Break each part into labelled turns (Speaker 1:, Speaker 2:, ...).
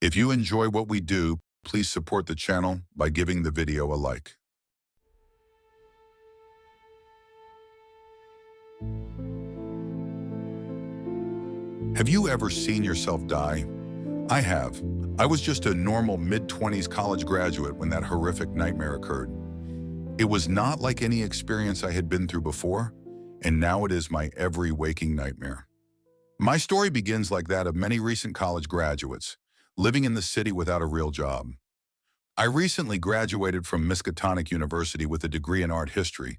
Speaker 1: If you enjoy what we do, please support the channel by giving the video a like. Have you ever seen yourself die? I have. I was just a normal mid-20s college graduate when that horrific nightmare occurred. It was not like any experience I had been through before, and now it is my every waking nightmare. My story begins like that of many recent college graduates, living in the city without a real job. I recently graduated from Miskatonic University with a degree in art history,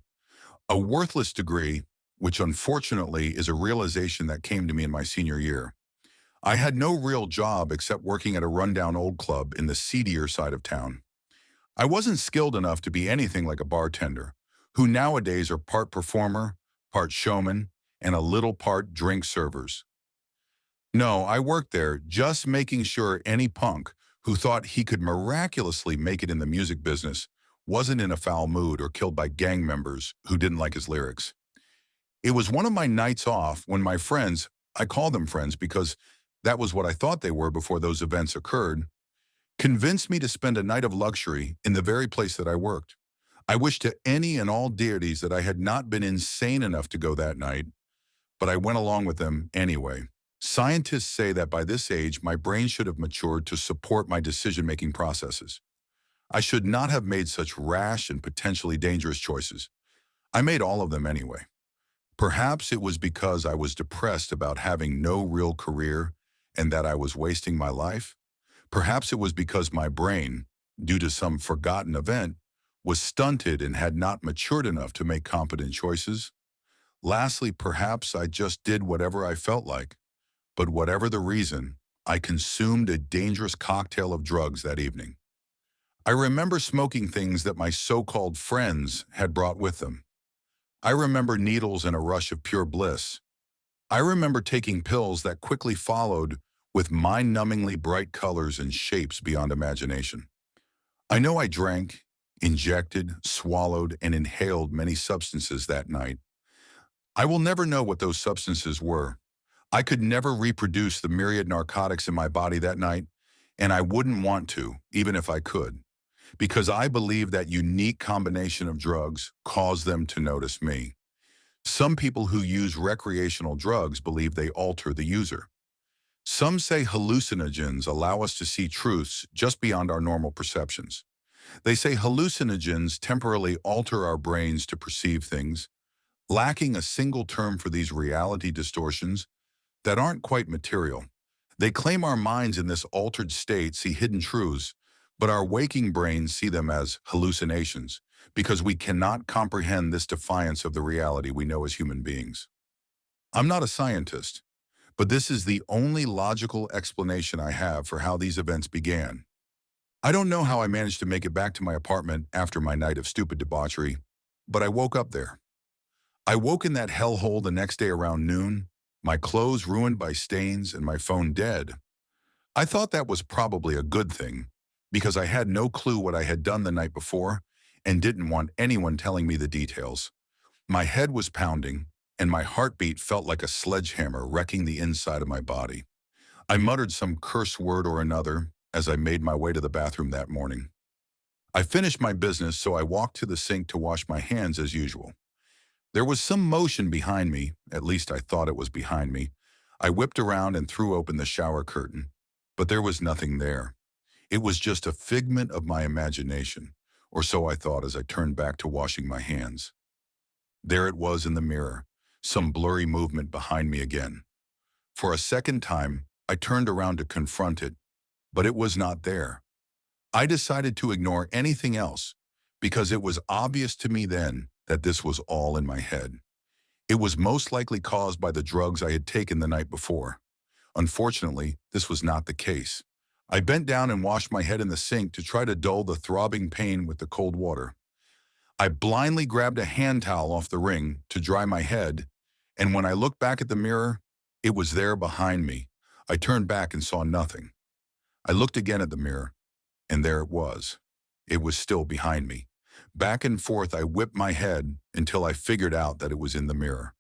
Speaker 1: a worthless degree, which unfortunately is a realization that came to me in my senior year. I had no real job except working at a rundown old club in the seedier side of town. I wasn't skilled enough to be anything like a bartender, who nowadays are part performer, part showman, and a little part drink servers. No, I worked there just making sure any punk who thought he could miraculously make it in the music business wasn't in a foul mood or killed by gang members who didn't like his lyrics. It was one of my nights off when my friends, I call them friends because that was what I thought they were before those events occurred, convinced me to spend a night of luxury in the very place that I worked. I wished to any and all deities that I had not been insane enough to go that night, but I went along with them anyway. Scientists say that by this age, my brain should have matured to support my decision-making processes. I should not have made such rash and potentially dangerous choices. I made all of them anyway. Perhaps it was because I was depressed about having no real career and that I was wasting my life. Perhaps it was because my brain, due to some forgotten event, was stunted and had not matured enough to make competent choices. Lastly, perhaps I just did whatever I felt like. But whatever the reason, I consumed a dangerous cocktail of drugs that evening. I remember smoking things that my so-called friends had brought with them. I remember needles and a rush of pure bliss. I remember taking pills that quickly followed with mind-numbingly bright colors and shapes beyond imagination. I know I drank, injected, swallowed, and inhaled many substances that night. I will never know what those substances were. I could never reproduce the myriad narcotics in my body that night, and I wouldn't want to, even if I could, because I believe that unique combination of drugs caused them to notice me. Some people who use recreational drugs believe they alter the user. Some say hallucinogens allow us to see truths just beyond our normal perceptions. They say hallucinogens temporarily alter our brains to perceive things, lacking a single term for these reality distortions that aren't quite material. They claim our minds in this altered state see hidden truths, but our waking brains see them as hallucinations because we cannot comprehend this defiance of the reality we know as human beings. I'm not a scientist, but this is the only logical explanation I have for how these events began. I don't know how I managed to make it back to my apartment after my night of stupid debauchery, but I woke up there. I woke in that hellhole the next day around noon, my clothes ruined by stains and my phone dead. I thought that was probably a good thing because I had no clue what I had done the night before and didn't want anyone telling me the details. My head was pounding and my heartbeat felt like a sledgehammer wrecking the inside of my body. I muttered some curse word or another as I made my way to the bathroom that morning. I finished my business, so I walked to the sink to wash my hands as usual. There was some motion behind me, at least I thought it was behind me. I whipped around and threw open the shower curtain, but there was nothing there. It was just a figment of my imagination, or so I thought as I turned back to washing my hands. There it was in the mirror, some blurry movement behind me again. For a second time, I turned around to confront it, but it was not there. I decided to ignore anything else because it was obvious to me then that this was all in my head. It was most likely caused by the drugs I had taken the night before. Unfortunately, this was not the case. I bent down and washed my head in the sink to try to dull the throbbing pain with the cold water. I blindly grabbed a hand towel off the ring to dry my head, and when I looked back at the mirror, it was there behind me. I turned back and saw nothing. I looked again at the mirror, and there it was. It was still behind me. Back and forth I whipped my head until I figured out that it was in the mirror.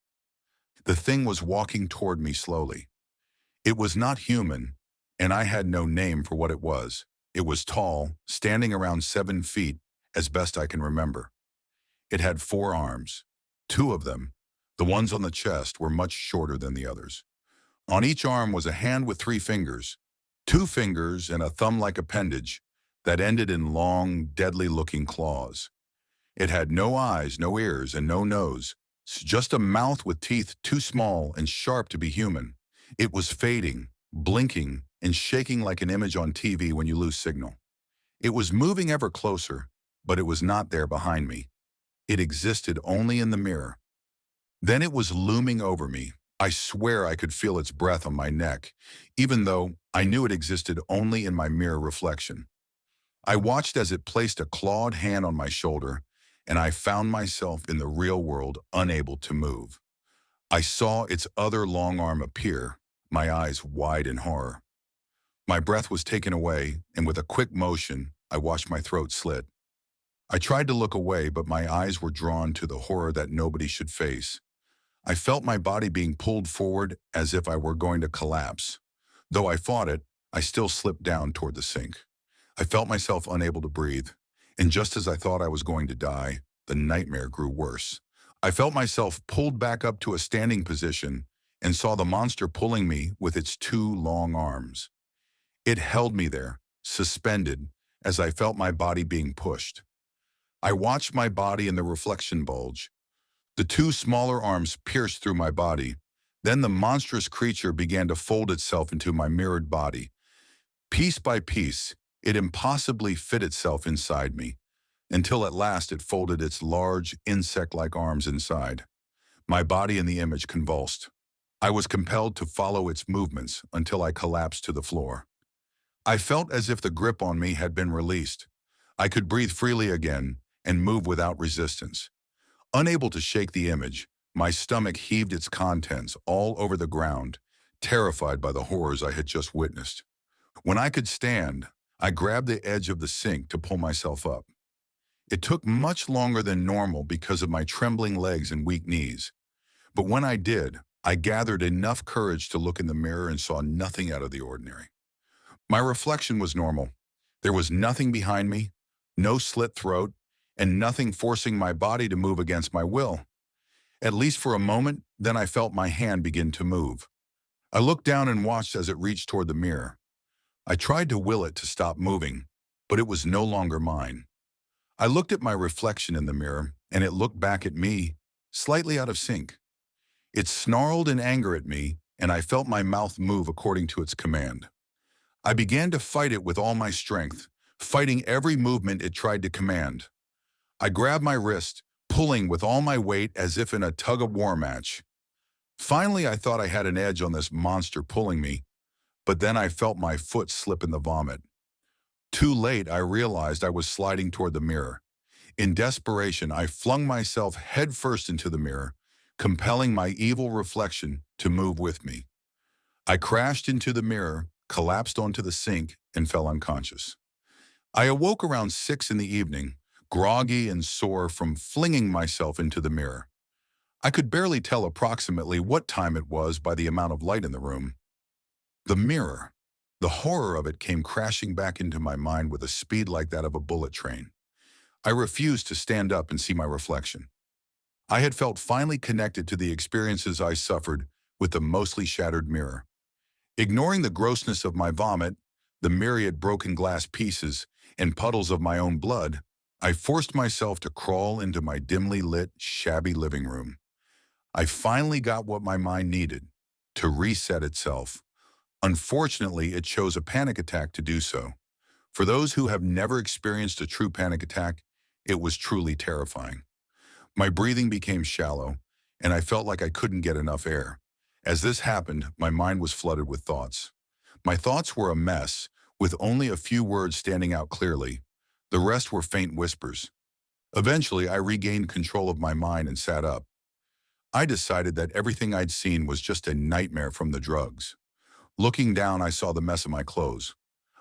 Speaker 1: The thing was walking toward me slowly. It was not human, and I had no name for what it was. It was tall, standing around 7 feet, as best I can remember. It had 4 arms. Two of them, the ones on the chest, were much shorter than the others. On each arm was a hand with 3 fingers, 2 fingers and a thumb-like appendage that ended in long, deadly-looking claws. It had no eyes, no ears, and no nose, just a mouth with teeth too small and sharp to be human. It was fading, blinking, and shaking like an image on TV when you lose signal. It was moving ever closer, but it was not there behind me. It existed only in the mirror. Then it was looming over me. I swear I could feel its breath on my neck, even though I knew it existed only in my mirror reflection. I watched as it placed a clawed hand on my shoulder, and I found myself in the real world unable to move. I saw its other long arm appear, my eyes wide in horror. My breath was taken away, and with a quick motion, I watched my throat slit. I tried to look away, but my eyes were drawn to the horror that nobody should face. I felt my body being pulled forward as if I were going to collapse. Though I fought it, I still slipped down toward the sink. I felt myself unable to breathe, and just as I thought I was going to die, the nightmare grew worse. I felt myself pulled back up to a standing position and saw the monster pulling me with its 2 long arms. It held me there, suspended, as I felt my body being pushed. I watched my body in the reflection bulge. The 2 smaller arms pierced through my body. Then the monstrous creature began to fold itself into my mirrored body. Piece by piece, it impossibly fit itself inside me, until at last it folded its large, insect-like arms inside. My body in the image convulsed. I was compelled to follow its movements until I collapsed to the floor. I felt as if the grip on me had been released. I could breathe freely again and move without resistance. Unable to shake the image, my stomach heaved its contents all over the ground, terrified by the horrors I had just witnessed. When I could stand, I grabbed the edge of the sink to pull myself up. It took much longer than normal because of my trembling legs and weak knees. But when I did, I gathered enough courage to look in the mirror and saw nothing out of the ordinary. My reflection was normal. There was nothing behind me, no slit throat, and nothing forcing my body to move against my will. At least for a moment, then I felt my hand begin to move. I looked down and watched as it reached toward the mirror. I tried to will it to stop moving, but it was no longer mine. I looked at my reflection in the mirror, and it looked back at me, slightly out of sync. It snarled in anger at me, and I felt my mouth move according to its command. I began to fight it with all my strength, fighting every movement it tried to command. I grabbed my wrist, pulling with all my weight as if in a tug-of-war match. Finally, I thought I had an edge on this monster pulling me, but then I felt my foot slip in the vomit. Too late, I realized I was sliding toward the mirror. In desperation, I flung myself headfirst into the mirror, compelling my evil reflection to move with me. I crashed into the mirror, collapsed onto the sink, and fell unconscious. I awoke around 6 in the evening, groggy and sore from flinging myself into the mirror. I could barely tell approximately what time it was by the amount of light in the room. The mirror, the horror of it came crashing back into my mind with a speed like that of a bullet train. I refused to stand up and see my reflection. I had felt finally connected to the experiences I suffered with the mostly shattered mirror. Ignoring the grossness of my vomit, the myriad broken glass pieces, and puddles of my own blood, I forced myself to crawl into my dimly lit, shabby living room. I finally got what my mind needed, to reset itself. Unfortunately, it chose a panic attack to do so. For those who have never experienced a true panic attack, it was truly terrifying. My breathing became shallow, and I felt like I couldn't get enough air. As this happened, my mind was flooded with thoughts. My thoughts were a mess, with only a few words standing out clearly. The rest were faint whispers. Eventually, I regained control of my mind and sat up. I decided that everything I'd seen was just a nightmare from the drugs. Looking down, I saw the mess of my clothes.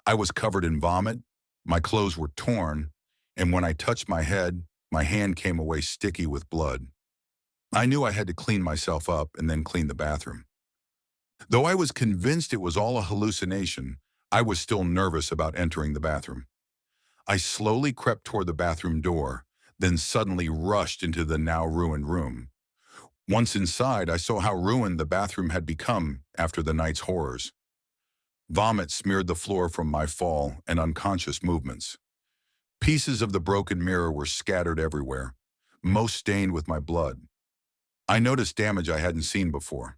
Speaker 1: I was covered in vomit, my clothes were torn, and when I touched my head, my hand came away sticky with blood. I knew I had to clean myself up and then clean the bathroom. Though I was convinced it was all a hallucination, I was still nervous about entering the bathroom. I slowly crept toward the bathroom door, then suddenly rushed into the now ruined room. Once inside, I saw how ruined the bathroom had become after the night's horrors. Vomit smeared the floor from my fall and unconscious movements. Pieces of the broken mirror were scattered everywhere, most stained with my blood. I noticed damage I hadn't seen before.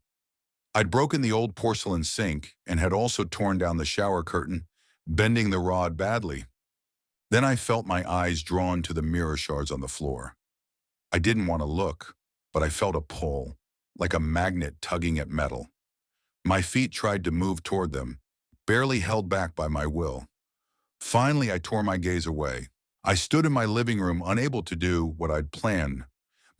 Speaker 1: I'd broken the old porcelain sink and had also torn down the shower curtain, bending the rod badly. Then I felt my eyes drawn to the mirror shards on the floor. I didn't want to look, but I felt a pull, like a magnet tugging at metal. My feet tried to move toward them, barely held back by my will. Finally, I tore my gaze away. I stood in my living room, unable to do what I'd planned.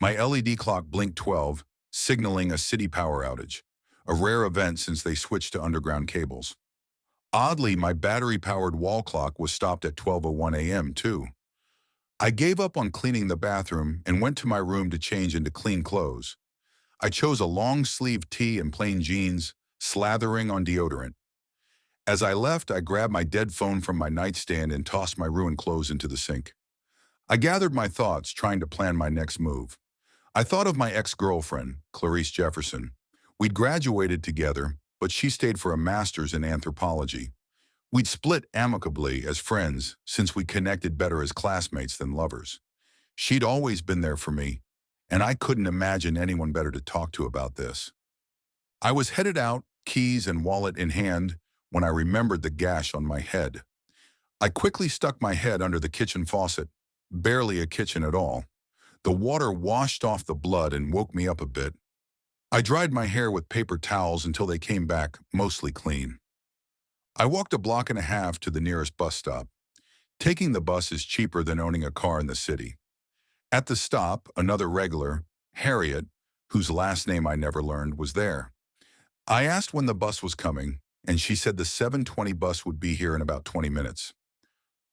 Speaker 1: My LED clock blinked 12, signaling a city power outage, a rare event since they switched to underground cables. Oddly, my battery-powered wall clock was stopped at 12:01 a.m. too. I gave up on cleaning the bathroom and went to my room to change into clean clothes. I chose a long-sleeved tee and plain jeans, slathering on deodorant. As I left, I grabbed my dead phone from my nightstand and tossed my ruined clothes into the sink. I gathered my thoughts, trying to plan my next move. I thought of my ex-girlfriend, Clarice Jefferson. We'd graduated together, but she stayed for a master's in anthropology. We'd split amicably as friends since we connected better as classmates than lovers. She'd always been there for me, and I couldn't imagine anyone better to talk to about this. I was headed out, keys and wallet in hand, when I remembered the gash on my head. I quickly stuck my head under the kitchen faucet, barely a kitchen at all. The water washed off the blood and woke me up a bit. I dried my hair with paper towels until they came back mostly clean. I walked a block and a half to the nearest bus stop. Taking the bus is cheaper than owning a car in the city. At the stop, another regular, Harriet, whose last name I never learned, was there. I asked when the bus was coming, and she said the 7:20 bus would be here in about 20 minutes.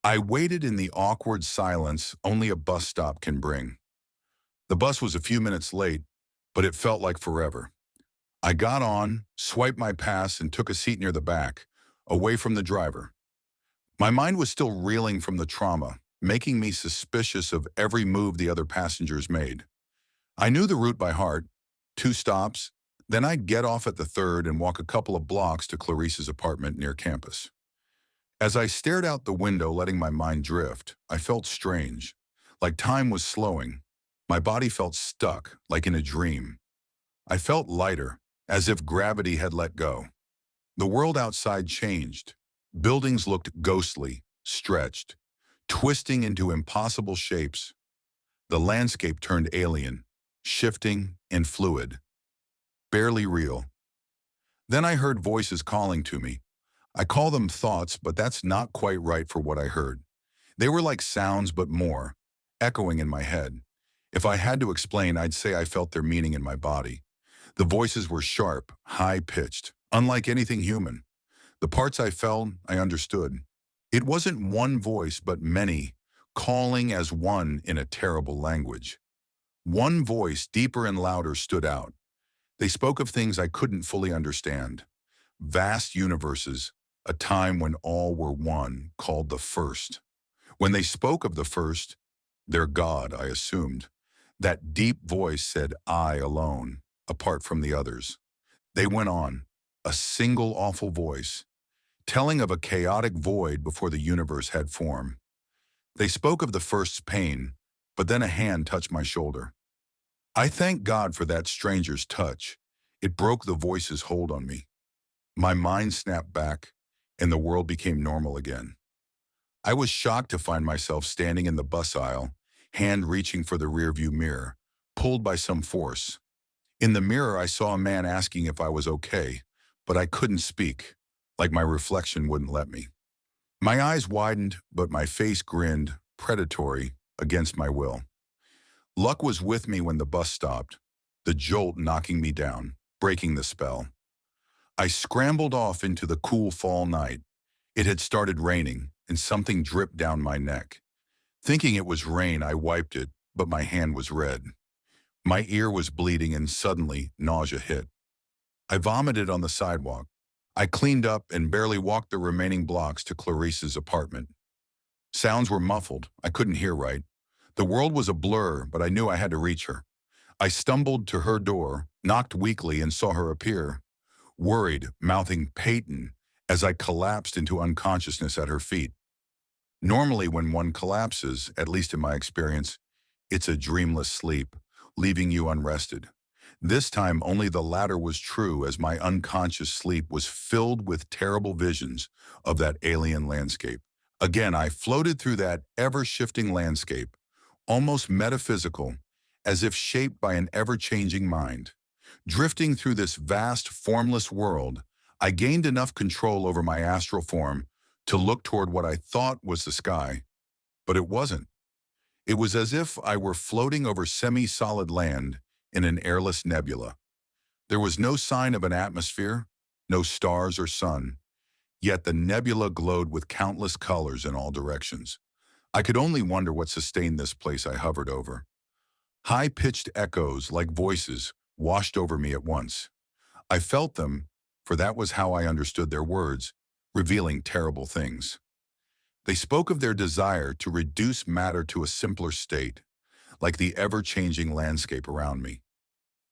Speaker 1: I waited in the awkward silence only a bus stop can bring. The bus was a few minutes late, but it felt like forever. I got on, swiped my pass, and took a seat near the back, away from the driver. My mind was still reeling from the trauma, making me suspicious of every move the other passengers made. I knew the route by heart, 2 stops, then I'd get off at the 3rd and walk a couple of blocks to Clarice's apartment near campus. As I stared out the window, letting my mind drift, I felt strange, like time was slowing. My body felt stuck, like in a dream. I felt lighter, as if gravity had let go. The world outside changed. Buildings looked ghostly, stretched, twisting into impossible shapes. The landscape turned alien, shifting and fluid, barely real. Then I heard voices calling to me. I call them thoughts, but that's not quite right for what I heard. They were like sounds, but more, echoing in my head. If I had to explain, I'd say I felt their meaning in my body. The voices were sharp, high-pitched, unlike anything human. The parts I felt, I understood. It wasn't one voice, but many, calling as one in a terrible language. One voice, deeper and louder, stood out. They spoke of things I couldn't fully understand. Vast universes, a time when all were one, called the First. When they spoke of the First, their God, I assumed, that deep voice said, I alone, apart from the others. They went on, a single awful voice, telling of a chaotic void before the universe had form. They spoke of the First's pain, but then a hand touched my shoulder. I thank God for that stranger's touch. It broke the voice's hold on me. My mind snapped back, and the world became normal again. I was shocked to find myself standing in the bus aisle, hand reaching for the rearview mirror, pulled by some force. In the mirror, I saw a man asking if I was okay, but I couldn't speak, like my reflection wouldn't let me. My eyes widened, but my face grinned, predatory, against my will. Luck was with me when the bus stopped, the jolt knocking me down, breaking the spell. I scrambled off into the cool fall night. It had started raining, and something dripped down my neck. Thinking it was rain, I wiped it, but my hand was red. My ear was bleeding, and suddenly, nausea hit. I vomited on the sidewalk. I cleaned up and barely walked the remaining blocks to Clarice's apartment. Sounds were muffled. I couldn't hear right. The world was a blur, but I knew I had to reach her. I stumbled to her door, knocked weakly, and saw her appear, worried, mouthing Peyton, as I collapsed into unconsciousness at her feet. Normally, when one collapses, at least in my experience, it's a dreamless sleep, leaving you unrested. This time, only the latter was true, as my unconscious sleep was filled with terrible visions of that alien landscape. Again, I floated through that ever-shifting landscape, almost metaphysical, as if shaped by an ever-changing mind. Drifting through this vast, formless world, I gained enough control over my astral form to look toward what I thought was the sky, but it wasn't. It was as if I were floating over semi-solid land in an airless nebula. There was no sign of an atmosphere, no stars or sun, yet the nebula glowed with countless colors in all directions. I could only wonder what sustained this place I hovered over. High-pitched echoes, like voices, washed over me at once. I felt them, for that was how I understood their words, revealing terrible things. They spoke of their desire to reduce matter to a simpler state, like the ever-changing landscape around me.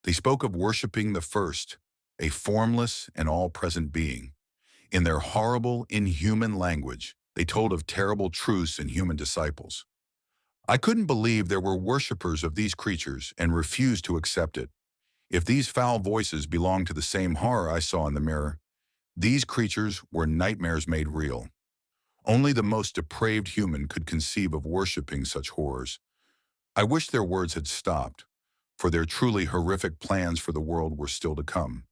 Speaker 1: They spoke of worshiping the first, a formless and all-present being. In their horrible, inhuman language, they told of terrible truths in human disciples. I couldn't believe there were worshippers of these creatures and refused to accept it. If these foul voices belonged to the same horror I saw in the mirror, these creatures were nightmares made real. Only the most depraved human could conceive of worshiping such horrors. I wish their words had stopped, for their truly horrific plans for the world were still to come.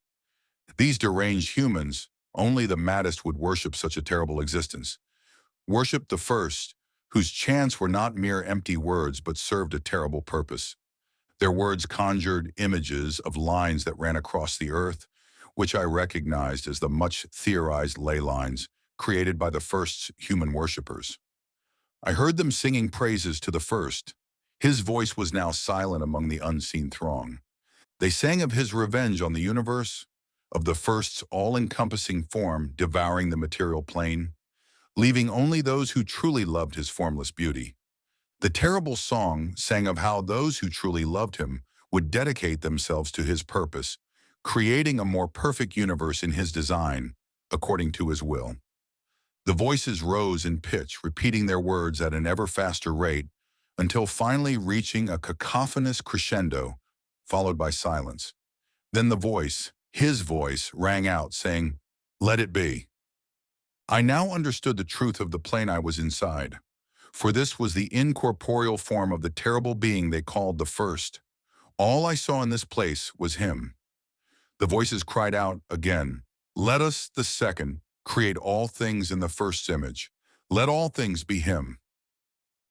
Speaker 1: These deranged humans, only the maddest would worship such a terrible existence. Worship the first, whose chants were not mere empty words but served a terrible purpose. Their words conjured images of lines that ran across the earth, which I recognized as the much-theorized ley lines created by the first human worshippers. I heard them singing praises to the first. His voice was now silent among the unseen throng. They sang of his revenge on the universe, of the first's all-encompassing form devouring the material plane, leaving only those who truly loved his formless beauty. The terrible song sang of how those who truly loved him would dedicate themselves to his purpose, creating a more perfect universe in his design, according to his will. The voices rose in pitch, repeating their words at an ever faster rate, until finally reaching a cacophonous crescendo, followed by silence. Then the voice, his voice, rang out, saying, "Let it be." I now understood the truth of the plane I was inside, for this was the incorporeal form of the terrible being they called the First. All I saw in this place was him. The voices cried out again, "Let us, the second, create all things in the First's image. Let all things be him."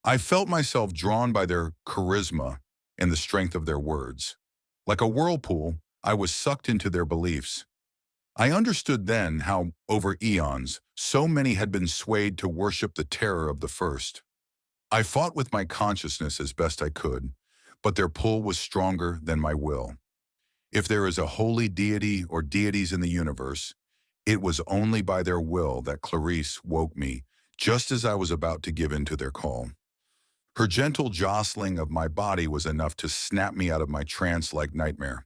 Speaker 1: I felt myself drawn by their charisma and the strength of their words. Like a whirlpool, I was sucked into their beliefs. I understood then how, over eons, so many had been swayed to worship the terror of the first. I fought with my consciousness as best I could, but their pull was stronger than my will. If there is a holy deity or deities in the universe, it was only by their will that Clarice woke me, just as I was about to give in to their call. Her gentle jostling of my body was enough to snap me out of my trance-like nightmare.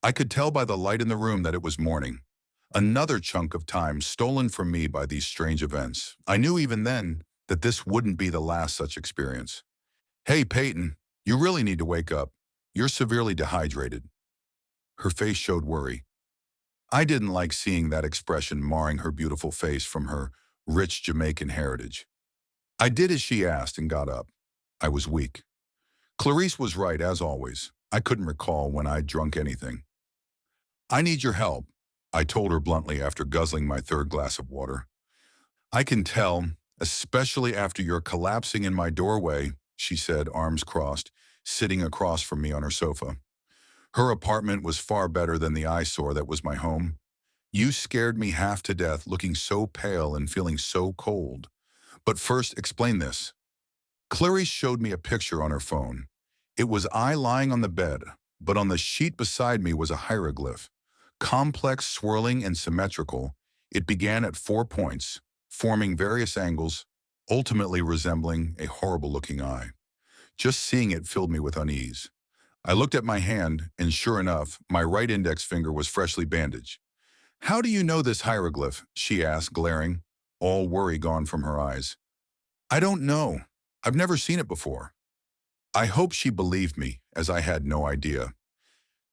Speaker 1: I could tell by the light in the room that it was morning. Another chunk of time stolen from me by these strange events. I knew even then that this wouldn't be the last such experience. "Hey, Peyton, you really need to wake up. You're severely dehydrated." Her face showed worry. I didn't like seeing that expression marring her beautiful face from her rich Jamaican heritage. I did as she asked and got up. I was weak. Clarice was right, as always. I couldn't recall when I'd drunk anything. "I need your help," I told her bluntly after guzzling my third glass of water. "I can tell, especially after your collapsing in my doorway," she said, arms crossed, sitting across from me on her sofa. Her apartment was far better than the eyesore that was my home. "You scared me half to death, looking so pale and feeling so cold. But first, explain this." Clarice showed me a picture on her phone. It was I lying on the bed, but on the sheet beside me was a hieroglyph, complex, swirling, and symmetrical, It began at 4 points, forming various angles, ultimately resembling a horrible-looking eye. Just seeing it filled me with unease. I looked at my hand, and sure enough, my right index finger was freshly bandaged. "How do you know this hieroglyph?" she asked, glaring, all worry gone from her eyes. "I don't know. I've never seen it before." I hoped she believed me, as I had no idea.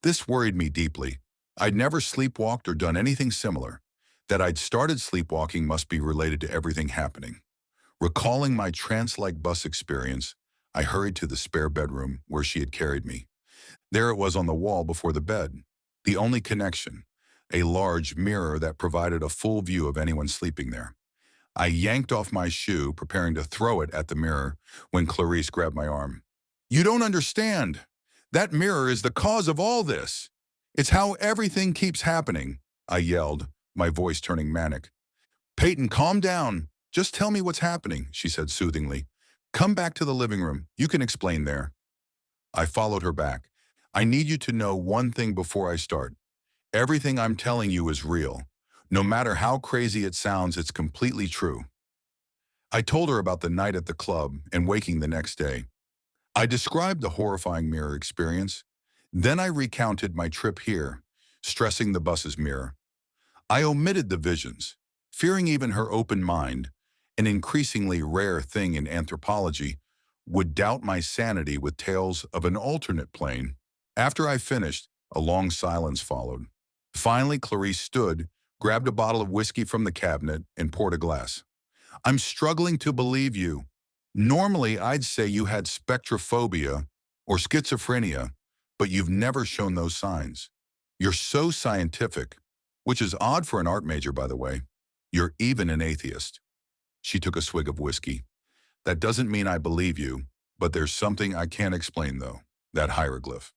Speaker 1: This worried me deeply. I'd never sleepwalked or done anything similar. That I'd started sleepwalking must be related to everything happening. Recalling my trance-like bus experience, I hurried to the spare bedroom where she had carried me. There it was on the wall before the bed. The only connection, a large mirror that provided a full view of anyone sleeping there. I yanked off my shoe, preparing to throw it at the mirror, when Clarice grabbed my arm. "You don't understand. That mirror is the cause of all this. It's how everything keeps happening," I yelled, my voice turning manic. "Peyton, calm down. Just tell me what's happening," she said soothingly. "Come back to the living room. You can explain there." I followed her back. "I need you to know one thing before I start. Everything I'm telling you is real. No matter how crazy it sounds, it's completely true." I told her about the night at the club and waking the next day. I described the horrifying mirror experience. Then I recounted my trip here, stressing the bus's mirror. I omitted the visions, fearing even her open mind, an increasingly rare thing in anthropology, would doubt my sanity with tales of an alternate plane. After I finished, a long silence followed. Finally, Clarice stood, grabbed a bottle of whiskey from the cabinet, and poured a glass. "I'm struggling to believe you. Normally, I'd say you had spectrophobia or schizophrenia, but you've never shown those signs. You're so scientific, which is odd for an art major, by the way. You're even an atheist." She took a swig of whiskey. "That doesn't mean I believe you, but there's something I can't explain, though, that hieroglyph."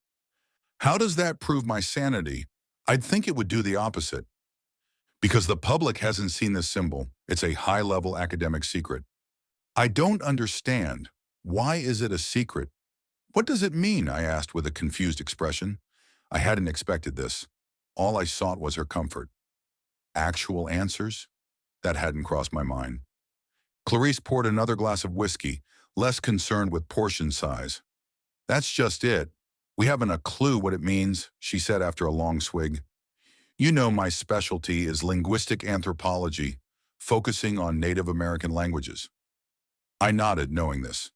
Speaker 1: "How does that prove my sanity?" "I'd think it would do the opposite. Because the public hasn't seen this symbol. It's a high-level academic secret." "I don't understand. Why is it a secret?" "What does it mean?" I asked with a confused expression. I hadn't expected this. All I sought was her comfort. Actual answers? That hadn't crossed my mind. Clarice poured another glass of whiskey, less concerned with portion size. "That's just it. We haven't a clue what it means," she said after a long swig. "You know my specialty is linguistic anthropology, focusing on Native American languages." I nodded, knowing this.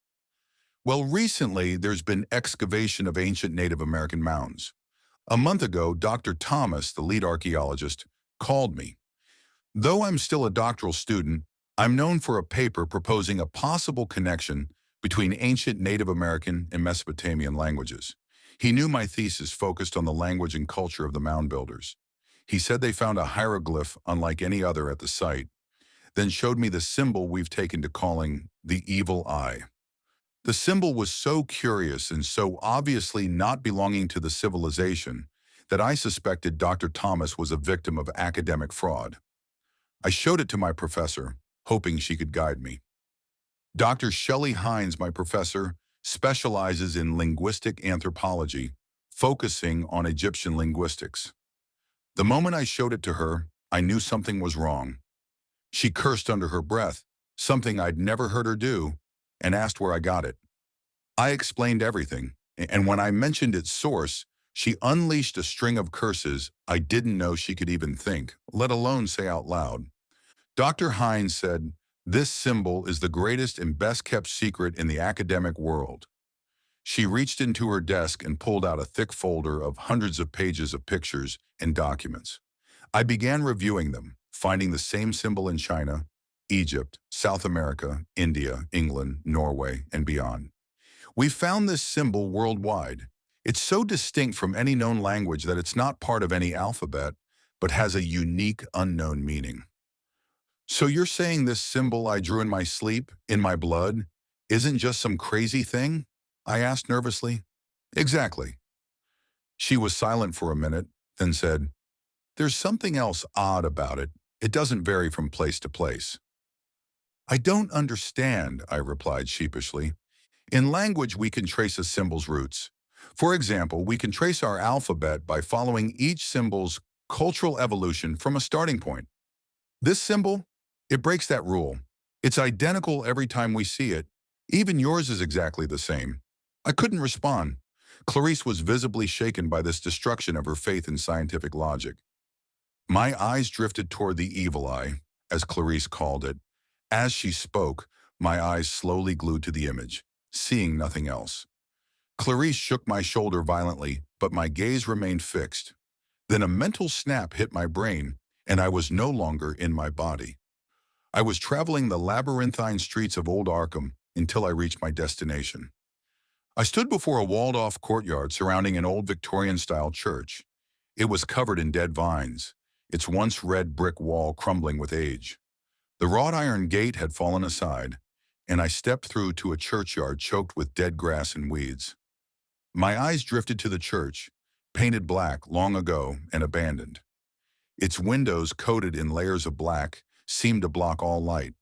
Speaker 1: "Well, recently there's been excavation of ancient Native American mounds. A month ago, Dr. Thomas, the lead archaeologist, called me. Though I'm still a doctoral student, I'm known for a paper proposing a possible connection between ancient Native American and Mesopotamian languages. He knew my thesis focused on the language and culture of the mound builders. He said they found a hieroglyph unlike any other at the site, then showed me the symbol we've taken to calling the evil eye. The symbol was so curious and so obviously not belonging to the civilization that I suspected Dr. Thomas was a victim of academic fraud. I showed it to my professor, hoping she could guide me. Dr. Shelley Hines, my professor, specializes in linguistic anthropology, focusing on Egyptian linguistics. The moment I showed it to her, I knew something was wrong. She cursed under her breath, something I'd never heard her do, and asked where I got it. I explained everything, and when I mentioned its source, she unleashed a string of curses I didn't know she could even think, let alone say out loud. Dr. Hines said, "This symbol is the greatest and best-kept secret in the academic world." She reached into her desk and pulled out a thick folder of hundreds of pages of pictures and documents. I began reviewing them, finding the same symbol in China, Egypt, South America, India, England, Norway, and beyond. We found this symbol worldwide. It's so distinct from any known language that it's not part of any alphabet, but has a unique, unknown meaning. "So you're saying this symbol I drew in my sleep, in my blood, isn't just some crazy thing?" I asked nervously. "Exactly." She was silent for a minute, then said, "There's something else odd about it. It doesn't vary from place to place." "I don't understand," I replied sheepishly. "In language, we can trace a symbol's roots. For example, we can trace our alphabet by following each symbol's cultural evolution from a starting point. This symbol, it breaks that rule. It's identical every time we see it. Even yours is exactly the same. I couldn't respond. Clarice was visibly shaken by this destruction of her faith in scientific logic. My eyes drifted toward the evil eye, as Clarice called it. As she spoke, my eyes slowly glued to the image, seeing nothing else. Clarice shook my shoulder violently, but my gaze remained fixed. Then a mental snap hit my brain, and I was no longer in my body. I was traveling the labyrinthine streets of Old Arkham until I reached my destination. I stood before a walled-off courtyard surrounding an old Victorian-style church. It was covered in dead vines, its once red brick wall crumbling with age. The wrought iron gate had fallen aside, and I stepped through to a churchyard choked with dead grass and weeds. My eyes drifted to the church, painted black long ago and abandoned. Its windows, coated in layers of black, seemed to block all light.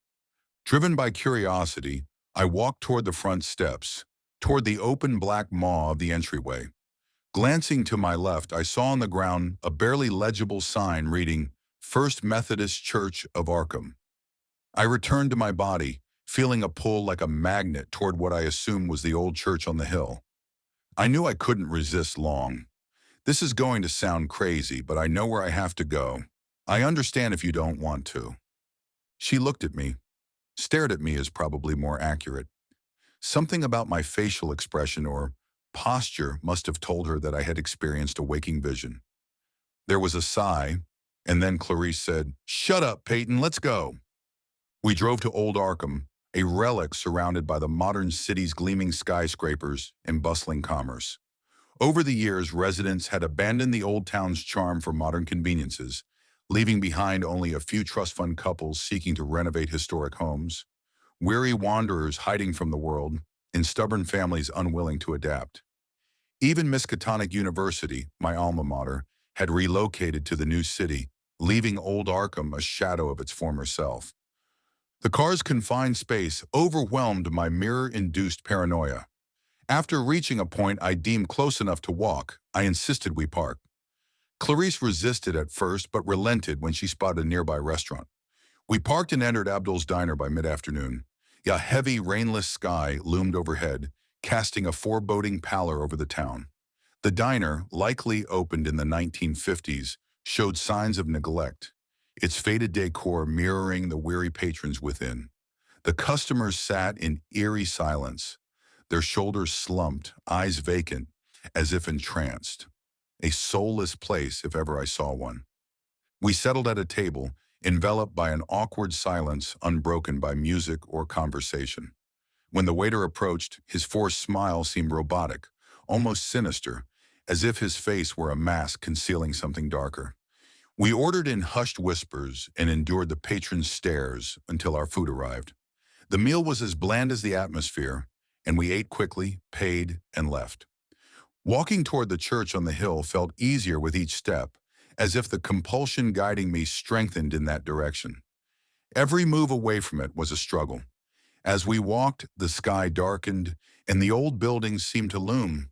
Speaker 1: Driven by curiosity, I walked toward the front steps, toward the open black maw of the entryway. Glancing to my left, I saw on the ground a barely legible sign reading, First Methodist Church of Arkham. I returned to my body, feeling a pull like a magnet toward what I assumed was the old church on the hill. I knew I couldn't resist long. This is going to sound crazy, but I know where I have to go. I understand if you don't want to. She looked at me. Stared at me is probably more accurate. Something about my facial expression or posture must have told her that I had experienced a waking vision. There was a sigh, and then Clarice said, "Shut up, Peyton, let's go." We drove to Old Arkham, a relic surrounded by the modern city's gleaming skyscrapers and bustling commerce. Over the years, residents had abandoned the old town's charm for modern conveniences, leaving behind only a few trust fund couples seeking to renovate historic homes, weary wanderers hiding from the world, and stubborn families unwilling to adapt. Even Miskatonic University, my alma mater, had relocated to the new city, leaving Old Arkham a shadow of its former self. The car's confined space overwhelmed my mirror-induced paranoia. After reaching a point I deemed close enough to walk, I insisted we park. Clarice resisted at first, but relented when she spotted a nearby restaurant. We parked and entered Abdul's diner by mid-afternoon. A heavy, rainless sky loomed overhead, casting a foreboding pallor over the town. The diner, likely opened in the 1950s, showed signs of neglect, its faded decor mirroring the weary patrons within. The customers sat in eerie silence, their shoulders slumped, eyes vacant, as if entranced. A soulless place, if ever I saw one. We settled at a table, enveloped by an awkward silence unbroken by music or conversation. When the waiter approached, his forced smile seemed robotic, almost sinister, as if his face were a mask concealing something darker. We ordered in hushed whispers and endured the patrons' stares until our food arrived. The meal was as bland as the atmosphere, and we ate quickly, paid, and left. Walking toward the church on the hill felt easier with each step, as if the compulsion guiding me strengthened in that direction. Every move away from it was a struggle. As we walked, the sky darkened, and the old buildings seemed to loom,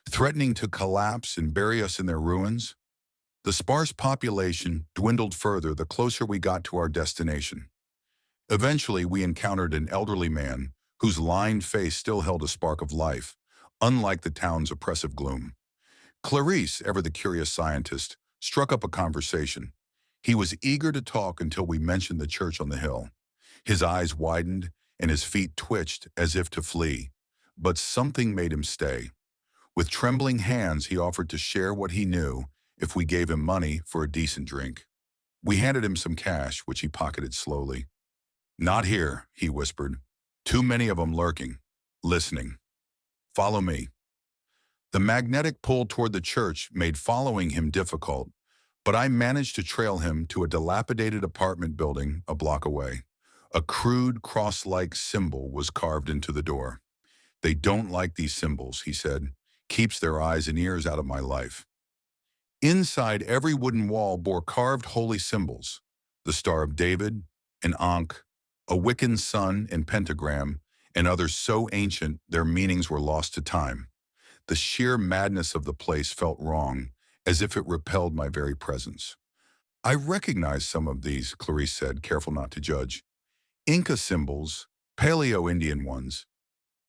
Speaker 1: threatening to collapse and bury us in their ruins. The sparse population dwindled further the closer we got to our destination. Eventually, we encountered an elderly man whose lined face still held a spark of life, unlike the town's oppressive gloom. Clarice, ever the curious scientist, struck up a conversation. He was eager to talk until we mentioned the church on the hill. His eyes widened and his feet twitched as if to flee, but something made him stay. With trembling hands, he offered to share what he knew if we gave him money for a decent drink. We handed him some cash, which he pocketed slowly. "Not here," he whispered. "Too many of them lurking, listening. Follow me." The magnetic pull toward the church made following him difficult, but I managed to trail him to a dilapidated apartment building a block away. A crude cross-like symbol was carved into the door. "They don't like these symbols," he said. "Keeps their eyes and ears out of my life." Inside, every wooden wall bore carved holy symbols: the Star of David, an Ankh, a Wiccan sun and pentagram, and others so ancient their meanings were lost to time. The sheer madness of the place felt wrong, as if it repelled my very presence. I recognize some of these, Clarice said, careful not to judge. Inca symbols, Paleo-Indian ones.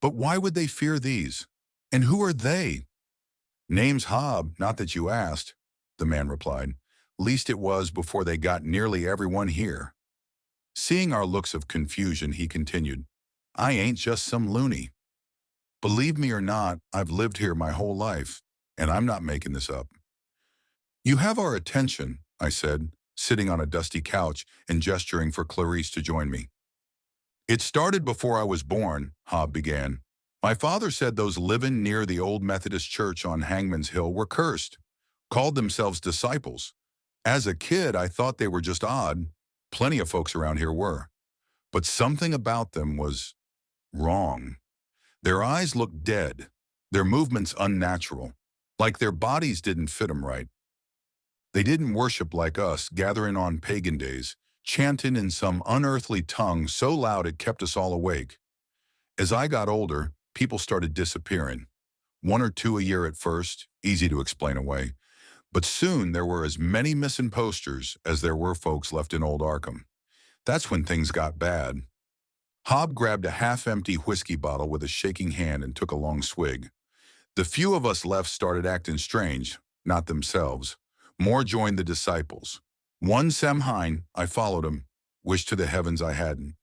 Speaker 1: But why would they fear these? And who are they? Name's Hob, not that you asked, the man replied. Least it was before they got nearly everyone here. Seeing our looks of confusion, he continued, I ain't just some loony. Believe me or not, I've lived here my whole life, and I'm not making this up. You have our attention, I said, sitting on a dusty couch and gesturing for Clarice to join me. It started before I was born, Hob began. My father said those living near the old Methodist church on Hangman's Hill were cursed, called themselves disciples. As a kid, I thought they were just odd. Plenty of folks around here were. But something about them was wrong. Their eyes looked dead, their movements unnatural, like their bodies didn't fit them right. They didn't worship like us, gathering on pagan days, chanting in some unearthly tongue so loud it kept us all awake. As I got older, people started disappearing. One or two a year at first, easy to explain away. But soon there were as many missing posters as there were folks left in old Arkham. That's when things got bad. Hob grabbed a half-empty whiskey bottle with a shaking hand and took a long swig. The few of us left started acting strange, not themselves. More joined the disciples. One Samhain, I followed him, wished to the heavens I hadn't.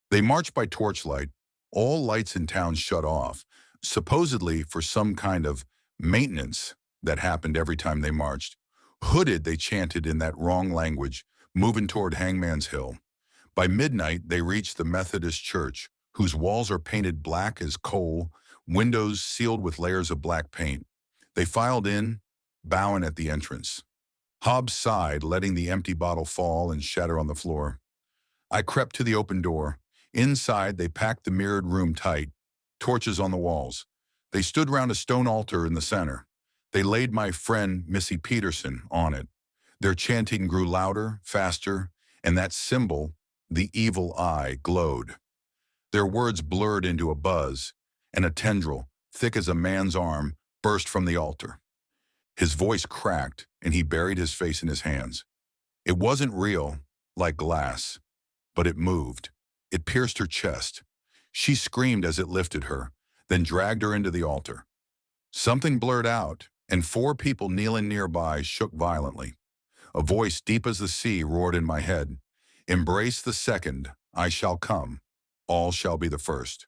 Speaker 1: They marched by torchlight, all lights in town shut off, supposedly for some kind of maintenance that happened every time they marched. Hooded, they chanted in that wrong language, moving toward Hangman's Hill. By midnight, they reached the Methodist church, whose walls are painted black as coal, windows sealed with layers of black paint. They filed in, bowing at the entrance. Hobbs sighed, letting the empty bottle fall and shatter on the floor. I crept to the open door. Inside, they packed the mirrored room tight, torches on the walls. They stood round a stone altar in the center. They laid my friend, Missy Peterson, on it. Their chanting grew louder, faster, and that symbol, the evil eye, glowed. Their words blurred into a buzz, and a tendril, thick as a man's arm, burst from the altar. His voice cracked, and he buried his face in his hands. It wasn't real, like glass, but it moved. It pierced her chest. She screamed as it lifted her, then dragged her into the altar. Something blurred out, and 4 people kneeling nearby shook violently. A voice deep as the sea roared in my head. Embrace the second, I shall come. All shall be the first.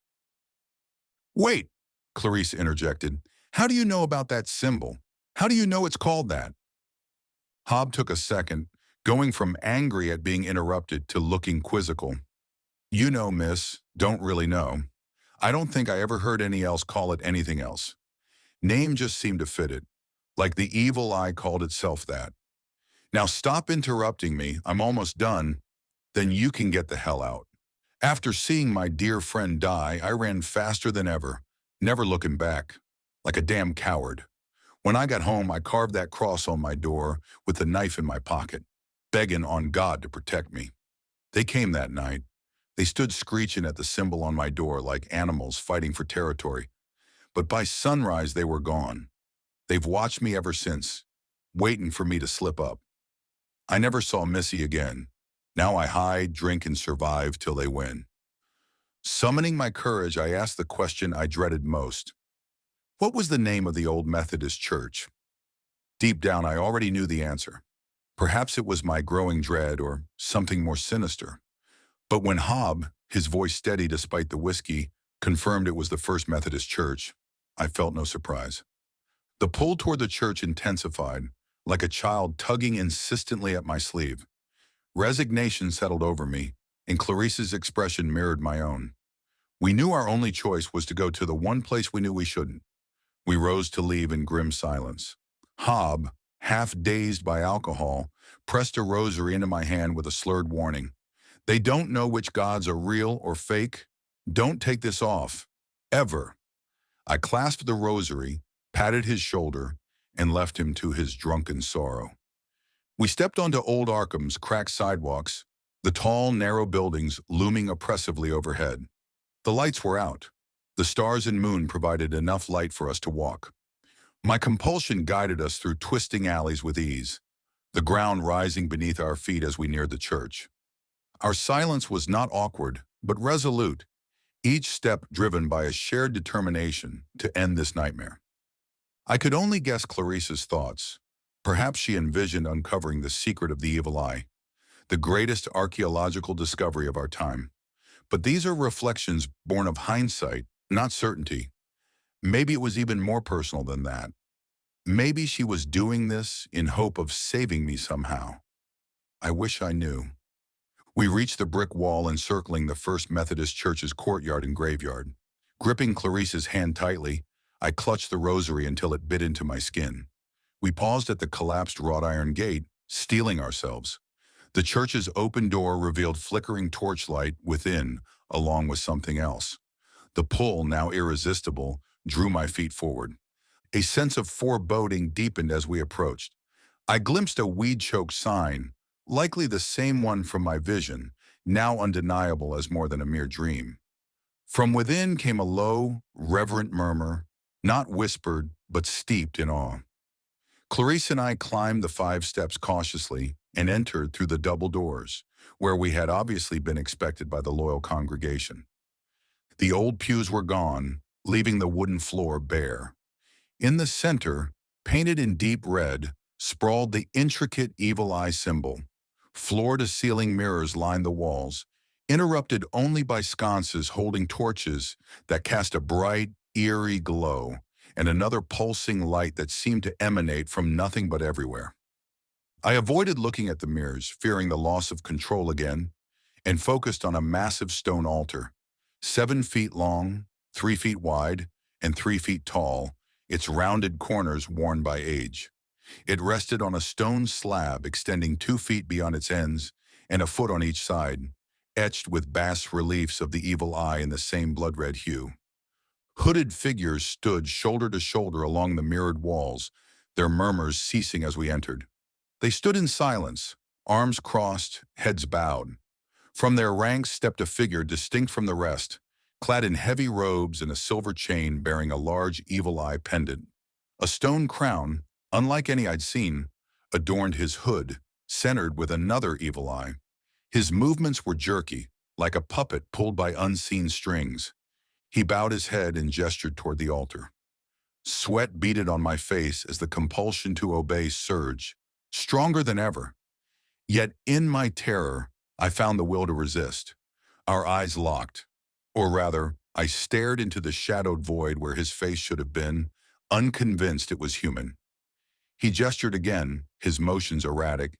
Speaker 1: Wait, Clarice interjected. How do you know about that symbol? How do you know it's called that? Hob took a second, going from angry at being interrupted to looking quizzical. You know, miss, don't really know. I don't think I ever heard any else call it anything else. Name just seemed to fit it, like the evil eye called itself that. Now stop interrupting me, I'm almost done, then you can get the hell out. After seeing my dear friend die, I ran faster than ever, never looking back, like a damn coward. When I got home, I carved that cross on my door with the knife in my pocket, begging on God to protect me. They came that night. They stood screeching at the symbol on my door like animals fighting for territory. But by sunrise, they were gone. They've watched me ever since, waiting for me to slip up. I never saw Missy again. Now I hide, drink, and survive till they win. Summoning my courage, I asked the question I dreaded most. What was the name of the old Methodist church? Deep down, I already knew the answer. Perhaps it was my growing dread or something more sinister. But when Hob, his voice steady despite the whiskey, confirmed it was the First Methodist Church, I felt no surprise. The pull toward the church intensified, like a child tugging insistently at my sleeve. Resignation settled over me, and Clarice's expression mirrored my own. We knew our only choice was to go to the one place we knew we shouldn't. We rose to leave in grim silence. Hob, half dazed by alcohol, pressed a rosary into my hand with a slurred warning. They don't know which gods are real or fake. Don't take this off. Ever. I clasped the rosary, patted his shoulder, and left him to his drunken sorrow. We stepped onto old Arkham's cracked sidewalks, the tall, narrow buildings looming oppressively overhead. The lights were out. The stars and moon provided enough light for us to walk. My compulsion guided us through twisting alleys with ease. the ground rising beneath our feet as we neared the church. Our silence was not awkward, but resolute, each step driven by a shared determination to end this nightmare. I could only guess Clarice's thoughts. Perhaps she envisioned uncovering the secret of the evil eye, the greatest archaeological discovery of our time. But these are reflections born of hindsight, not certainty. Maybe it was even more personal than that. Maybe she was doing this in hope of saving me somehow. I wish I knew. We reached the brick wall encircling the First Methodist Church's courtyard and graveyard. Gripping Clarice's hand tightly, I clutched the rosary until it bit into my skin. We paused at the collapsed wrought iron gate, steeling ourselves. The church's open door revealed flickering torchlight within, along with something else. The pull, now irresistible, drew my feet forward. A sense of foreboding deepened as we approached. I glimpsed a weed-choked sign, likely the same one from my vision, now undeniable as more than a mere dream. From within came a low, reverent murmur, not whispered, but steeped in awe. Clarice and I climbed the 5 steps cautiously and entered through the double doors, where we had obviously been expected by the loyal congregation. The old pews were gone, leaving the wooden floor bare. In the center, painted in deep red, sprawled the intricate evil eye symbol. Floor-to-ceiling mirrors lined the walls, interrupted only by sconces holding torches that cast a bright, eerie glow, and another pulsing light that seemed to emanate from nothing but everywhere. I avoided looking at the mirrors, fearing the loss of control again, and focused on a massive stone altar, 7 feet long, 3 feet wide, and 3 feet tall, its rounded corners worn by age. It rested on a stone slab extending 2 feet beyond its ends and a foot on each side, etched with bas-reliefs of the evil eye in the same blood-red hue. Hooded figures stood shoulder to shoulder along the mirrored walls, their murmurs ceasing as we entered. They stood in silence, arms crossed, heads bowed. From their ranks stepped a figure distinct from the rest, clad in heavy robes and a silver chain bearing a large evil eye pendant. A stone crown, unlike any I'd seen, adorned his hood, centered with another evil eye. His movements were jerky, like a puppet pulled by unseen strings. He bowed his head and gestured toward the altar. Sweat beaded on my face as the compulsion to obey surged, stronger than ever. Yet in my terror, I found the will to resist. Our eyes locked. Or rather, I stared into the shadowed void where his face should have been, unconvinced it was human. He gestured again, his motions erratic,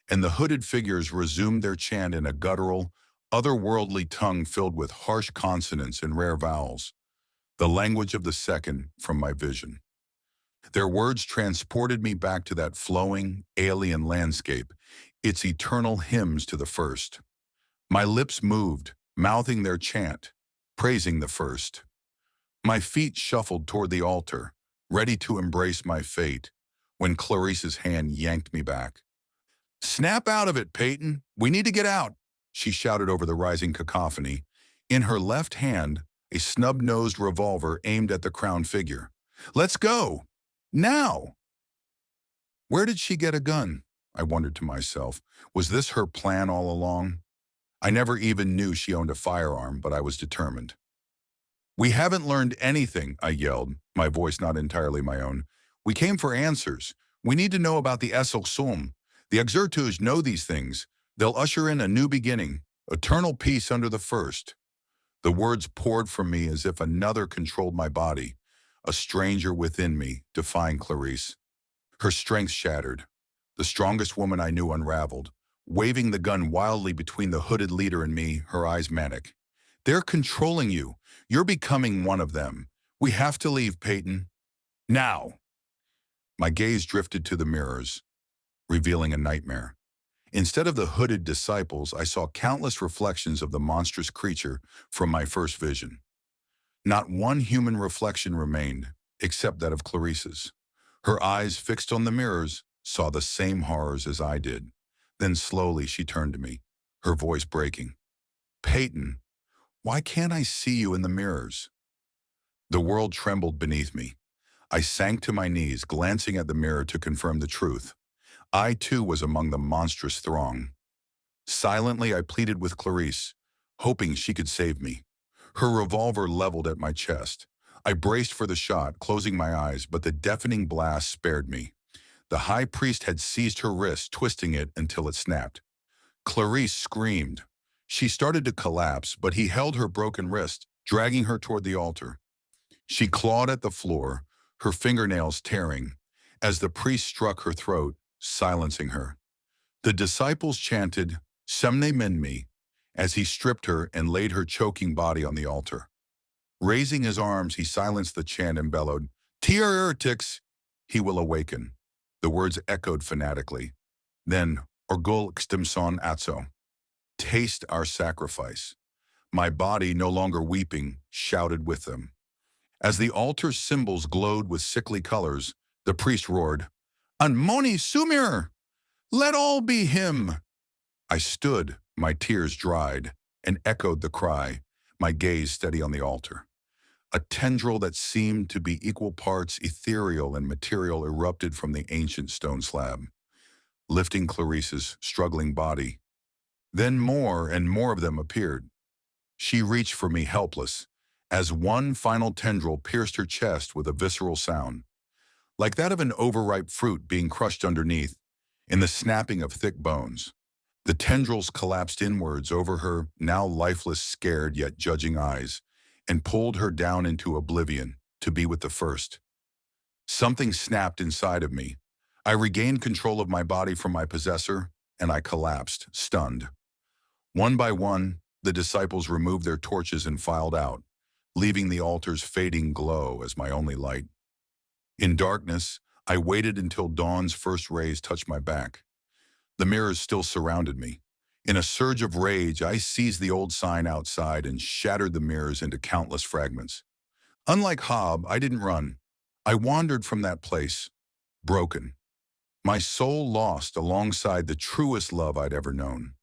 Speaker 1: and the hooded figures resumed their chant in a guttural, otherworldly tongue filled with harsh consonants and rare vowels, the language of the second from my vision. Their words transported me back to that flowing, alien landscape, its eternal hymns to the first. My lips moved, mouthing their chant, praising the first. My feet shuffled toward the altar, ready to embrace my fate, when Clarice's hand yanked me back. "Snap out of it, Peyton! We need to get out!" she shouted over the rising cacophony. In her left hand, a snub-nosed revolver aimed at the crowned figure. "Let's go! Now!" Where did she get a gun? I wondered to myself. Was this her plan all along? I never even knew she owned a firearm, but I was determined. "We haven't learned anything," I yelled, my voice not entirely my own. "We came for answers. We need to know about the Essel Sum. The Exertuge know these things. They'll usher in a new beginning, eternal peace under the first." The words poured from me as if another controlled my body, a stranger within me, defying Clarice. Her strength shattered. The strongest woman I knew unraveled, waving the gun wildly between the hooded leader and me, her eyes manic. "They're controlling you. You're becoming one of them. We have to leave, Peyton. Now!" My gaze drifted to the mirrors, revealing a nightmare. Instead of the hooded disciples, I saw countless reflections of the monstrous creature from my first vision. Not one human reflection remained, except that of Clarice's. Her eyes, fixed on the mirrors, saw the same horrors as I did. Then slowly she turned to me, her voice breaking. "Peyton, why can't I see you in the mirrors?" The world trembled beneath me. I sank to my knees, glancing at the mirror to confirm the truth. I too was among the monstrous throng. Silently, I pleaded with Clarice, hoping she could save me. Her revolver leveled at my chest. I braced for the shot, closing my eyes, but the deafening blast spared me. The high priest had seized her wrist, twisting it until it snapped. Clarice screamed. She started to collapse, but he held her broken wrist, dragging her toward the altar. She clawed at the floor, her fingernails tearing, as the priest struck her throat, silencing her. The disciples chanted, "Semne Menmi," as he stripped her and laid her choking body on the altar. Raising his arms, he silenced the chant and bellowed, "Tier heretics!" He will awaken. The words echoed fanatically. Then, Orgol Xtimson Atso. Taste our sacrifice. My body, no longer weeping, shouted with them. As the altar's symbols glowed with sickly colors, the priest roared, "Anmoni Sumir! Let all be him!" I stood, my tears dried, and echoed the cry, my gaze steady on the altar. A tendril that seemed to be equal parts ethereal and material erupted from the ancient stone slab, lifting Clarice's struggling body. Then more and more of them appeared. She reached for me helpless, as one final tendril pierced her chest with a visceral sound, like that of an overripe fruit being crushed underneath, in the snapping of thick bones. The tendrils collapsed inwards over her now lifeless, scared yet judging eyes, and pulled her down into oblivion to be with the first. Something snapped inside of me. I regained control of my body from my possessor, and I collapsed, stunned. One by one, the disciples removed their torches and filed out, leaving the altar's fading glow as my only light. In darkness, I waited until dawn's first rays touched my back. The mirrors still surrounded me. In a surge of rage, I seized the old sign outside and shattered the mirrors into countless fragments. Unlike Hob, I didn't run. I wandered from that place, broken. My soul lost alongside the truest love I'd ever known.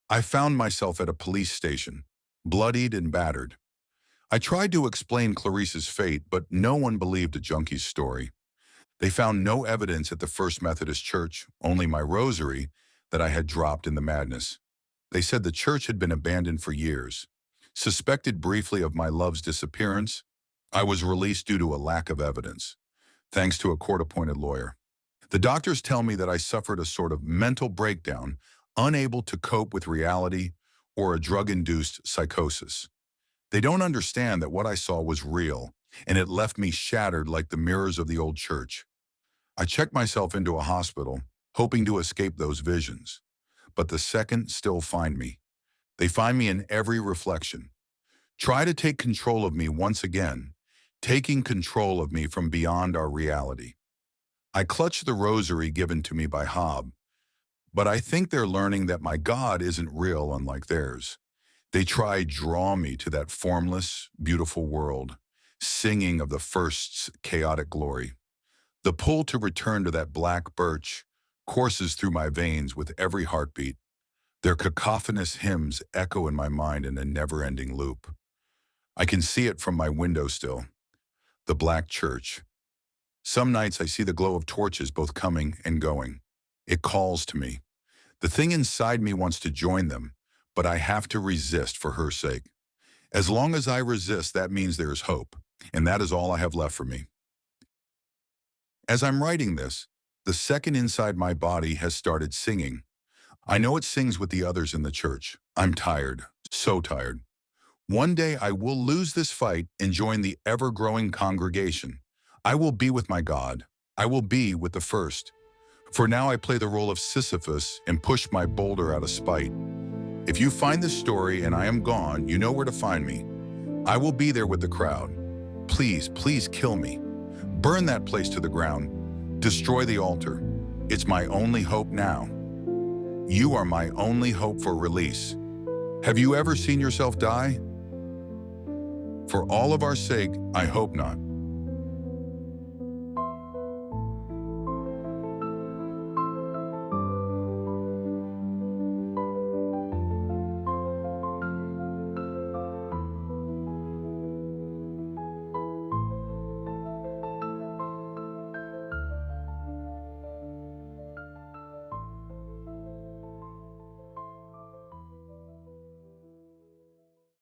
Speaker 1: I found myself at a police station, bloodied and battered. I tried to explain Clarice's fate, but no one believed a junkie's story. They found no evidence at the First Methodist Church, only my rosary that I had dropped in the madness. They said the church had been abandoned for years. Suspected briefly of my love's disappearance, I was released due to a lack of evidence, thanks to a court-appointed lawyer. The doctors tell me that I suffered a sort of mental breakdown, unable to cope with reality, or a drug-induced psychosis. They don't understand that what I saw was real, and it left me shattered like the mirrors of the old church. I checked myself into a hospital, hoping to escape those visions. But the second still find me. They find me in every reflection. Try to take control of me once again, taking control of me from beyond our reality. I clutch the rosary given to me by Hob, but I think they're learning that my God isn't real unlike theirs. They try draw me to that formless, beautiful world, singing of the first's chaotic glory. The pull to return to that black birch courses through my veins with every heartbeat. Their cacophonous hymns echo in my mind in a never-ending loop. I can see it from my window still. The black church. Some nights I see the glow of torches both coming and going. It calls to me. The thing inside me wants to join them, but I have to resist for her sake. As long as I resist, that means there is hope, and that is all I have left for me. As I'm writing this, the second inside my body has started singing. I know it sings with the others in the church. I'm tired, so tired. One day I will lose this fight and join the ever-growing congregation. I will be with my God. I will be with the first. For now I play the role of Sisyphus and push my boulder out of spite. If you find this story and I am gone, you know where to find me. I will be there with the crowd. Please, please kill me. Burn that place to the ground. Destroy the altar. It's my only hope now. You are my only hope for release. Have you ever seen yourself die? For all of our sake, I hope not.